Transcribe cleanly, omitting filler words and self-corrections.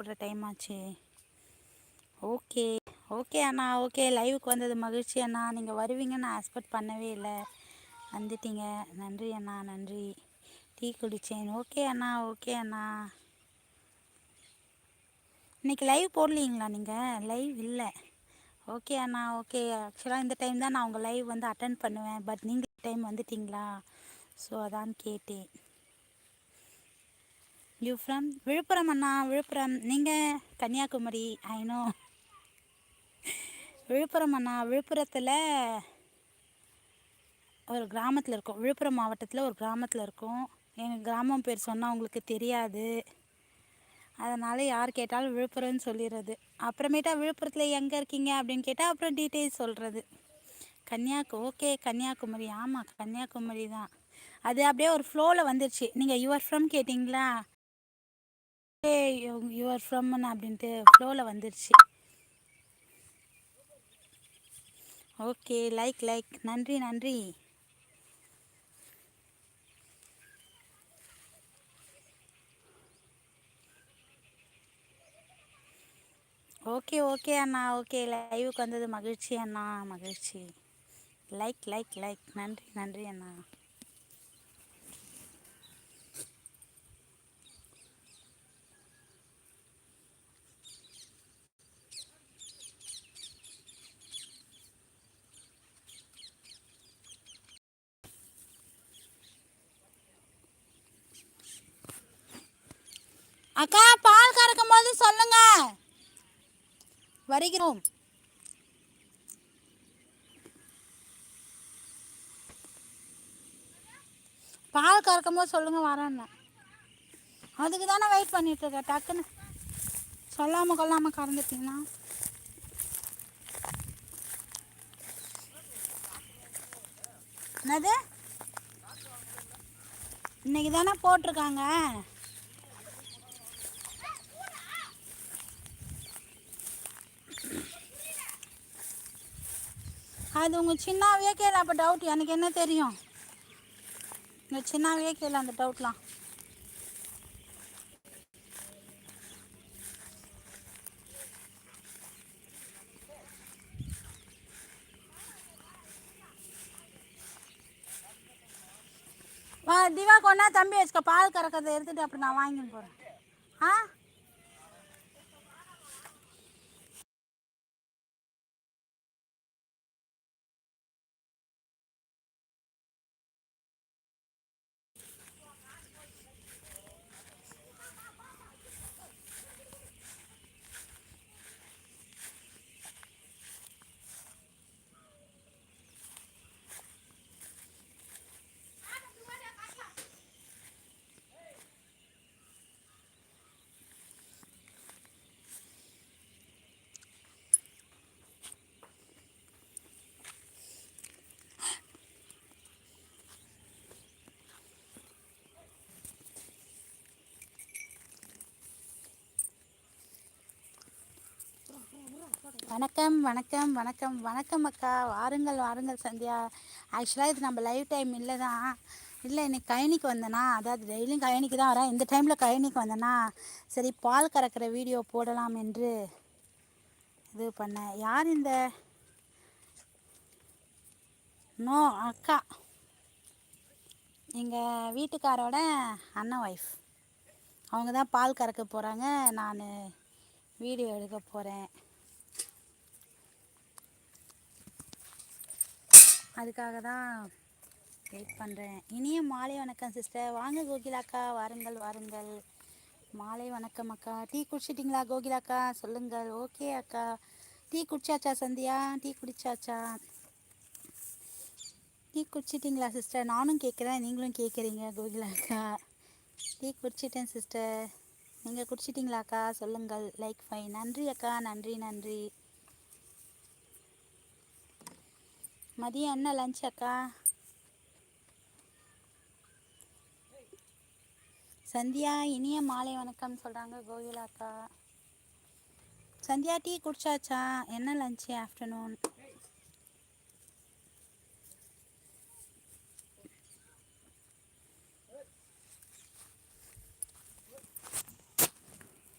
போடுற டைம் ஆச்சு. Okay okay அண்ணா, okay. லைவுக்கு வந்தது மகிழ்ச்சி அண்ணா. நீங்கள் வருவீங்கன்னு நான் எக்ஸ்பெக்ட் பண்ணவே இல்லை, வந்துட்டீங்க. நன்றி அண்ணா, நன்றி. டீ குடித்தேன். ஓகே அண்ணா, ஓகே அண்ணா. இன்றைக்கி லைவ் போடலீங்களா நீங்கள்? லைவ் இல்லை. ஓகே அண்ணா, ஓகே. ஆக்சுவலாக இந்த டைம் தான் நான் உங்கள் லைவ் வந்து அட்டன் பண்ணுவேன். பட் நீங்கள் டைம் வந்துட்டிங்களா? ஸோ அதான் கேட்டேன். யூ ஃப்ரம் விழுப்புரம் அண்ணா, விழுப்புரம். நீங்கள் கன்னியாகுமரி, ஐநோ. விழுப்புரம் அண்ணா, விழுப்புரத்தில் ஒரு கிராமத்தில் இருக்கோம். விழுப்புரம் மாவட்டத்தில் ஒரு கிராமத்தில் இருக்கோம். எங்கள் கிராமம் பேர் சொன்னால் உங்களுக்கு தெரியாது, அதனால் யார் கேட்டாலும் விழுப்புரம்னு சொல்லிடுறது. அப்புறமேட்டா விழுப்புரத்தில் எங்கே இருக்கீங்க அப்படின்னு கேட்டால் அப்புறம் டீட்டெயில்ஸ் சொல்கிறது. ஓகே கன்னியாகுமரி. ஆமாம், கன்னியாகுமரி தான். அது அப்படியே ஒரு ஃப்ளோவில் வந்துடுச்சு. நீங்கள் யுவர் ஃப்ரம் கேட்டிங்களா, ஓகே யுவர் ஃப்ரம்னு அப்படின்ட்டு ஃப்ளோவில் வந்துடுச்சு. Okay, like like. நன்றி நன்றி. ஓகே ஓகே அண்ணா, ஓகே. லைவுக்கு வந்தது மகிழ்ச்சி அண்ணா, மகிழ்ச்சி. Like like like. நன்றி நன்றி அண்ணா. அக்கா, பால் கறக்கும் போது சொல்லுங்க, வருகிறோம். பால் கறக்கும் போது சொல்லுங்க, வரேன்னு. அதுக்கு தானே வெயிட் பண்ணிட்டு இருக்கேன். டக்குன்னு சொல்லாமல் கொள்ளாமல் கறந்துட்டீங்கன்னா. என்னது? இன்னைக்கு தானே போட்டிருக்காங்க. அது உங்கள் சின்னாவே கேளு. அப்போ டவுட் எனக்கு என்ன தெரியும்? உங்கள் சின்னாவே கேளு அந்த டவுட்லாம். வா திவா, கொண்டா தம்பி வச்சுக்க. பால் கறக்கிறத எடுத்துகிட்டு அப்படி நான் வாங்கின்னு போகிறேன். ஆ, வணக்கம் வணக்கம் வணக்கம் வணக்கம் அக்கா. வாருங்கள் வாருங்கள் சந்தியா. ஆக்சுவலாக இது நம்ம லைவ் டைம் இல்லை தான். இல்லை, இன்னைக்கு கழனிக்கு வந்தேனா, அதாவது டெய்லியும் கழனிக்கு தான் வரேன். இந்த டைமில் கழனிக்கு வந்தேனா, சரி பால் கறக்கிற வீடியோ போடலாம் என்று இது பண்ணேன். யார் இந்த? நோ அக்கா, எங்கள் வீட்டுக்காரோட அண்ணன் ஒய்ஃப். அவங்க தான் பால் கறக்க போகிறாங்க, நான் வீடியோ எடுக்க போகிறேன். அதுக்காக தான் வெயிட் பண்ணுறேன். இனிய மாலை வணக்கம் சிஸ்டர். வாங்க கோகிலாக்கா, வாருங்கள் வாருங்கள். மாலை வணக்கம் அக்கா. டீ குடிச்சிட்டிங்களா கோகிலாக்கா? சொல்லுங்கள். ஓகே அக்கா. டீ குடிச்சாச்சா சந்தியா? டீ குடிச்சாச்சா? டீ குடிச்சிட்டிங்களா சிஸ்டர்? நானும் கேட்குறேன், நீங்களும் கேட்குறீங்க கோகிலாக்கா. Tea குடிச்சிட்டேன் sister. நீங்கள் குடிச்சிட்டிங்களாக்கா? சொல்லுங்கள். Like fine. நன்றி அக்கா, நன்றி நன்றி. மதியம் என்ன லஞ்ச் அக்கா? சந்தியா இனிய மாலை வணக்கம் சொல்கிறாங்க கோகிலாக்கா. சந்தியா டீ குடிச்சாச்சா? என்ன லஞ்சு ஆஃப்டர்நூன்?